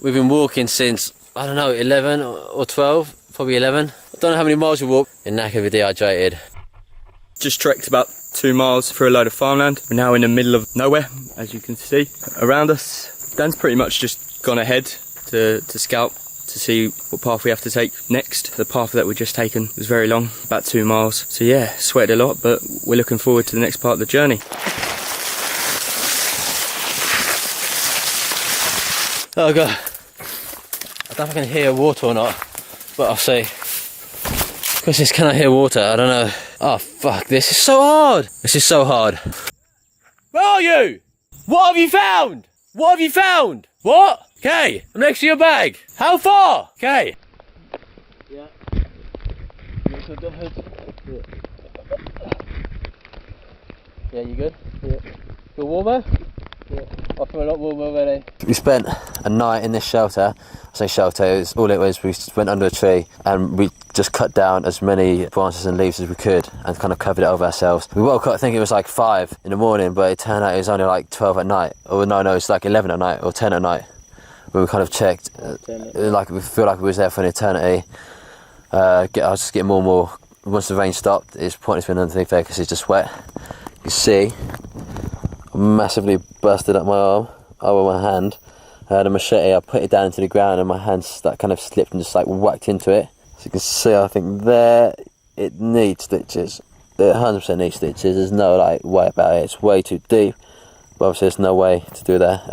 We've been walking since, I don't know, 11 or 12, probably 11. I don't know how many miles we walked. We're knackered, we're dehydrated. Just trekked about 2 miles through a load of farmland. We're now in the middle of nowhere, as you can see around us. Dan's pretty much just gone ahead to scout to see what path we have to take next. The path that we've just taken was very long, about 2 miles. So yeah, sweated a lot, but we're looking forward to the next part of the journey. Oh God, I don't know if I can hear water or not, but I'll see. Question is, can I hear water? I don't know. Oh fuck, this is so hard. This is so hard. Where are you? What have you found? What have you found? What? Okay, I'm next to your bag. How far? Okay. Yeah. Yeah, you good? Yeah. Feel warmer? Yeah. I feel a lot warmer already. We spent a night in this shelter. I say shelter, all it was, we just went under a tree and we just cut down as many branches and leaves as we could and kind of covered it over ourselves. We woke up, I think it was like 5 in the morning, but it turned out it was only like 12 at night. Or no, it's like 11 at night or 10 at night. When we kind of checked, like we feel like we was there for an eternity. I was just getting more and more. Once the rain stopped, it's pointless being underneath there because it's just wet. You see, I massively busted up my arm over my hand. I had a machete, I put it down into the ground and my hand that kind of slipped and just like whacked into it. So you can see, I think there, it needs stitches. It 100% needs stitches. There's no like way about it. It's way too deep. But obviously there's no way to do that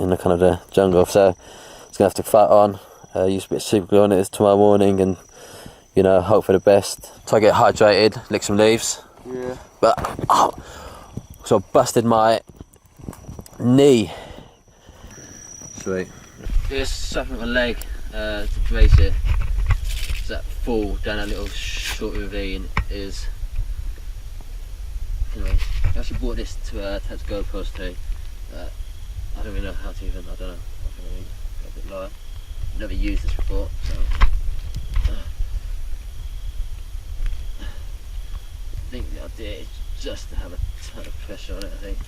in the kind of the jungle. So it's gonna have to fight on. Use a bit of super glue on it tomorrow morning and, you know, hope for the best. Try to get hydrated, lick some leaves. Yeah. But so I busted my knee. Sweet. Just something on my leg to brace it. So that fall down a little short ravine is. Anyway, I actually bought this to GoPros too. I don't really know how to even. I don't know. I think I got a bit lower. Never used this before, so. I think the idea is just to have a ton of pressure on it. I think.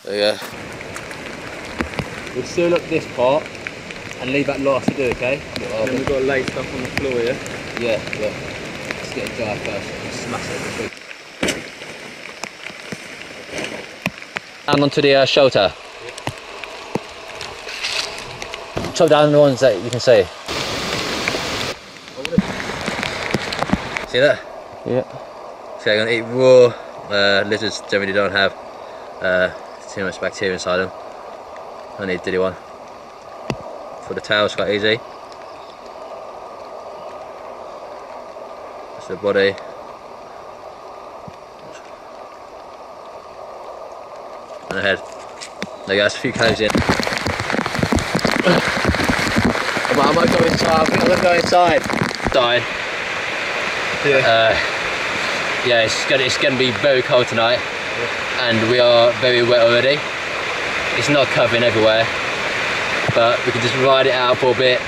So yeah, we'll seal up this part and leave that last to do, okay? Then we've got to lay stuff on the floor, yeah? Yeah. Let's get it dry first and smash it. And onto the shelter. Yeah. Chop down the ones that you can see. See that? Yeah. So I'm gonna eat raw. Lizards generally don't have too much bacteria inside them. I need a dilly one. For the tail, it's quite easy. That's the body. And the head. There you go, that's a few calories in. I might go inside, I think I'm gonna go inside. Died. Yeah, it's gonna be very cold tonight. And we are very wet already. It's not covering everywhere, but we can just ride it out for a bit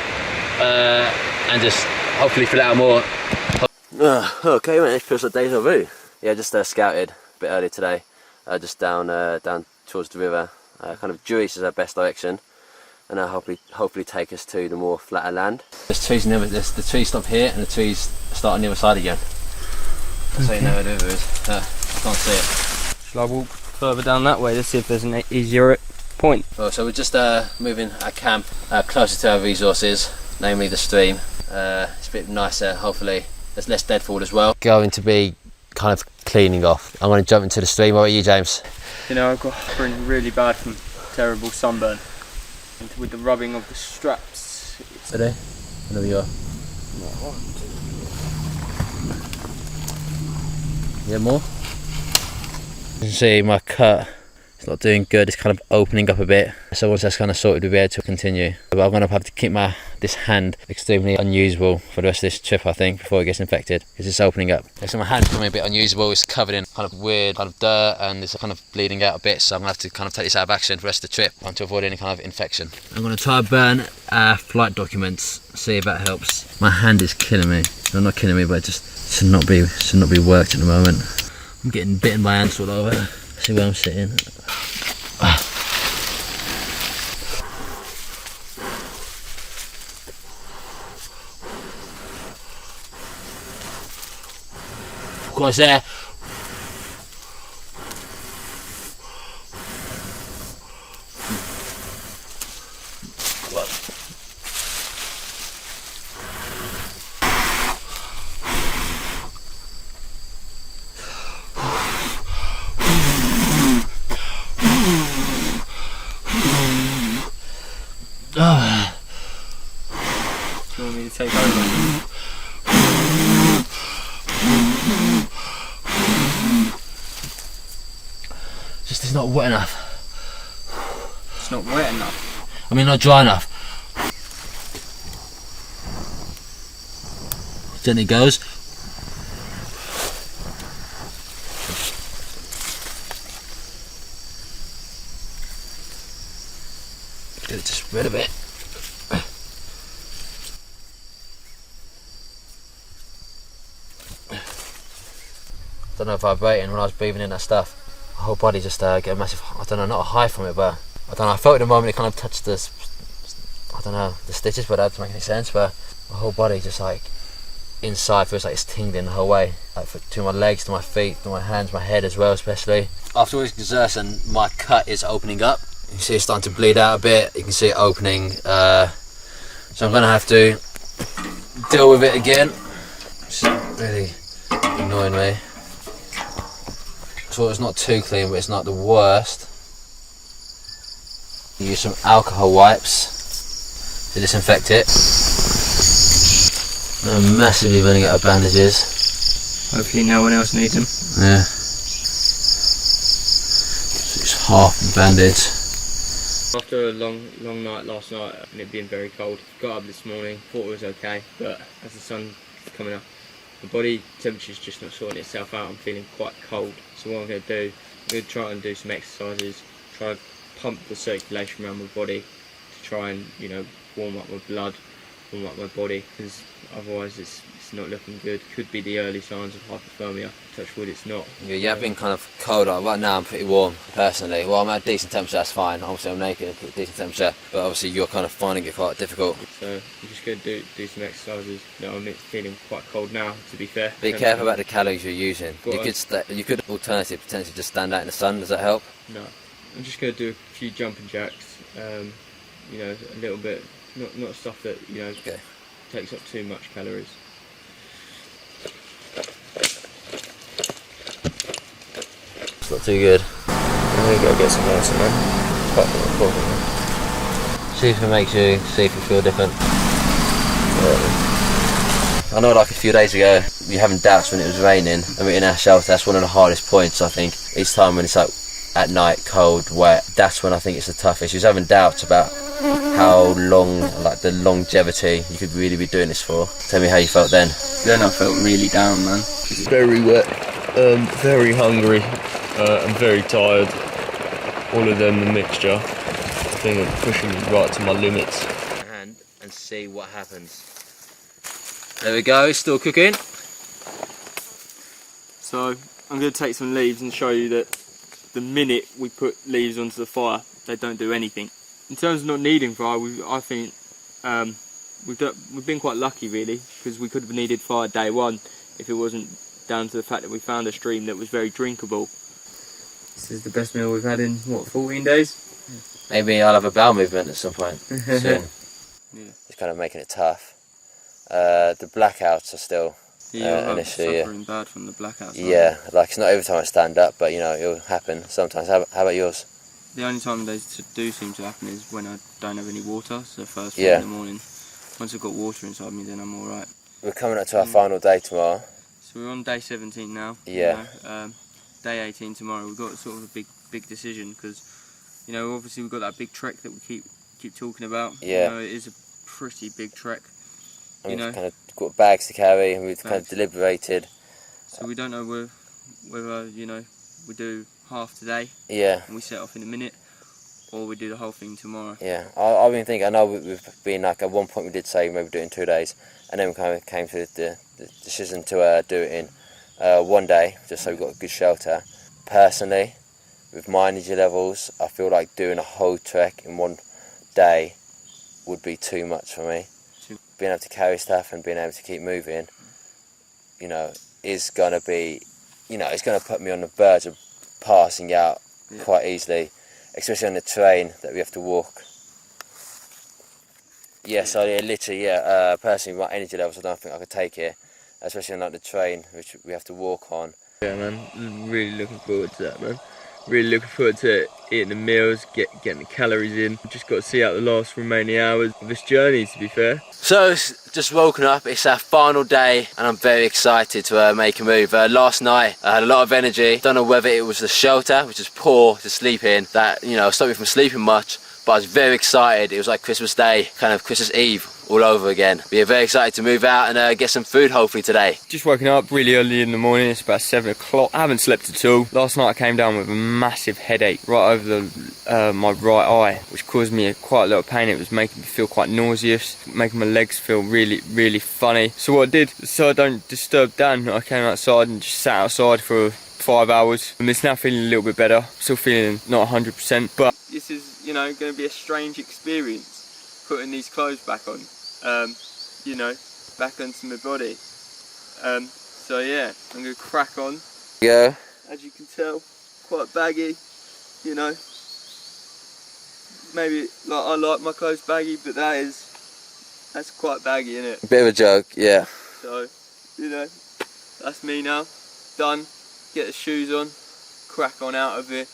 and just hopefully fill it out more. Okay, man, it feels like deja vu. Yeah, just scouted a bit earlier today, just down towards the river. Kind of due east is our best direction, and hopefully take us to the more flatter land. There's trees near the trees stop here, and the trees start on the other side again. So you know where the river is. I can't see it. Shall I walk further down that way to see if there's an easier point? Oh, so we're just moving our camp closer to our resources, namely the stream. It's a bit nicer, hopefully. There's less deadfall as well. Going to be kind of cleaning off. I'm going to jump into the stream. What about you, James? You know, I've got been really bad from terrible sunburn. And with the rubbing of the straps. Ready? Whenever you are. Yeah, more? You can see my cut, it's not doing good, it's kind of opening up a bit. So once that's kind of sorted, we'll be able to continue. But I'm going to have to keep this hand extremely unusable for the rest of this trip, I think, before it gets infected, because it's opening up. So my hand's becoming a bit unusable, it's covered in kind of weird kind of dirt and it's kind of bleeding out a bit, so I'm going to have to kind of take this out of action for the rest of the trip to avoid any kind of infection. I'm going to try and burn our flight documents, see if that helps. My hand is killing me. Well, not killing me, but it just should not be worked at the moment. I'm getting bitten by ants all over. See where I'm sitting. What's there? Do you want me to take over? Just it's not wet enough. It's not wet enough. I mean, not dry enough. Gently goes. Get it just rid of it. I don't know, vibrating when I was breathing in that stuff. My whole body just get a massive, I don't know, not a high from it, but I don't know, I felt at the moment it kind of touched the, I don't know, the stitches, but that doesn't make any sense, but my whole body just like, inside feels like it's tingling the whole way, like to my legs, to my feet, to my hands, my head as well especially. After all this exertion, my cut is opening up. You can see it's starting to bleed out a bit, you can see it opening, so I'm going to have to deal with it again. It's really annoying me. So it's not too clean, but it's not the worst. Use some alcohol wipes to disinfect it. I'm massively running out of bandages. Hopefully no one else needs them. Yeah. So it's half the bandage. After a long night last night and it being very cold, got up this morning, thought it was okay, but as the sun's coming up, the body temperature's just not sorting itself out. I'm feeling quite cold. So what I'm going to do, I'm going to try and do some exercises, try and pump the circulation around my body to try and, you know, warm up my blood, warm up my body, because otherwise it's not looking good. Could be the early signs of hypothermia. Touch wood, it's not. Yeah, you have been kind of cold. Right now I'm pretty warm, personally. Well, I'm at a decent temperature, that's fine. Obviously I'm naked at a decent temperature, but obviously you're kind of finding it quite difficult. So I'm just going to do some exercises. No, I'm feeling quite cold now, to be fair. Be careful about the calories you're using. You could alternatively potentially just stand out in the sun. Does that help? No, I'm just going to do a few jumping jacks. You know, a little bit, not stuff that, you know, takes up too much calories. It's not too good. I'm going to go get some medicine then. See if it makes you, see if you feel different. I know, like a few days ago, we were having doubts when it was raining and we're in our shelter. That's one of the hardest points, I think. Each time when it's like at night, cold, wet, that's when I think it's the toughest. You was having doubts about how long, like the longevity you could really be doing this for. Tell me how you felt then. Then I felt really down, man. Very wet, very hungry, and very tired. All of them, the mixture, I think I'm pushing me right to my limits. And see what happens. There we go, still cooking. So I'm going to take some leaves and show you that the minute we put leaves onto the fire, they don't do anything. In terms of not needing fire, I think we've been quite lucky really, because we could have needed fire day one if it wasn't down to the fact that we found a stream that was very drinkable. This is the best meal we've had in, what, 14 days? Maybe I'll have a bowel movement at some point soon. Yeah. It's kind of making it tough. The blackouts are still an issue. Suffering bad from the blackouts. Yeah, like it's not every time I stand up, but you know, it'll happen sometimes. How about yours? The only time they do seem to happen is when I don't have any water, so first thing in the morning. Once I've got water inside me, then I'm alright. We're coming up to our final day tomorrow. So we're on day 17 now. Yeah. You know, day 18 tomorrow. We've got sort of a big decision, because, you know, obviously we've got that big trek that we keep talking about. Yeah. You know, it is a pretty big trek. And we've kind of got bags to carry, and we've kind of deliberated. So we don't know whether you know, we do half today. Yeah. And we set off in a minute, or we do the whole thing tomorrow. Yeah. I've been thinking. I know we've been like, at one point we did say maybe do it in 2 days, and then we kind of came to the decision to do it in 1 day, just so we've got a good shelter. Personally, with my energy levels, I feel like doing a whole trek in one day would be too much for me. Being able to carry stuff and being able to keep moving, you know, is going to be, you know, it's going to put me on the verge of passing out quite easily, especially on the train that we have to walk. Yeah, so yeah, literally, yeah, personally, my energy levels, I don't think I could take it, especially on like the train, which we have to walk on. Yeah, man, really looking forward to that, man. Really looking forward to eating the meals, getting the calories in. Just got to see out the last remaining hours of this journey, to be fair. So, it's just woken up, it's our final day, and I'm very excited to make a move. Last night, I had a lot of energy. Don't know whether it was the shelter, which is poor to sleep in, that, you know, stopped me from sleeping much, but I was very excited. It was like Christmas Day, kind of Christmas Eve all over again. We are very excited to move out and get some food hopefully today. Just woken up really early in the morning, it's about 7 o'clock. I haven't slept at all. Last night I came down with a massive headache right over my right eye, which caused me quite a lot of pain. It was making me feel quite nauseous, making my legs feel really funny. So what I did, so I don't disturb Dan, I came outside and just sat outside for 5 hours. And it's now feeling a little bit better, still feeling not 100%, but this is, you know, going to be a strange experience, putting these clothes back on. You know, back onto my body. So yeah, I'm gonna crack on. Yeah. As you can tell, quite baggy, you know. Maybe like I like my clothes baggy, but that's quite baggy, isn't it? Bit of a joke, yeah. So, you know, that's me now. Done. Get the shoes on, crack on out of here,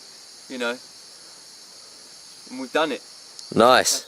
you know. And we've done it. Nice.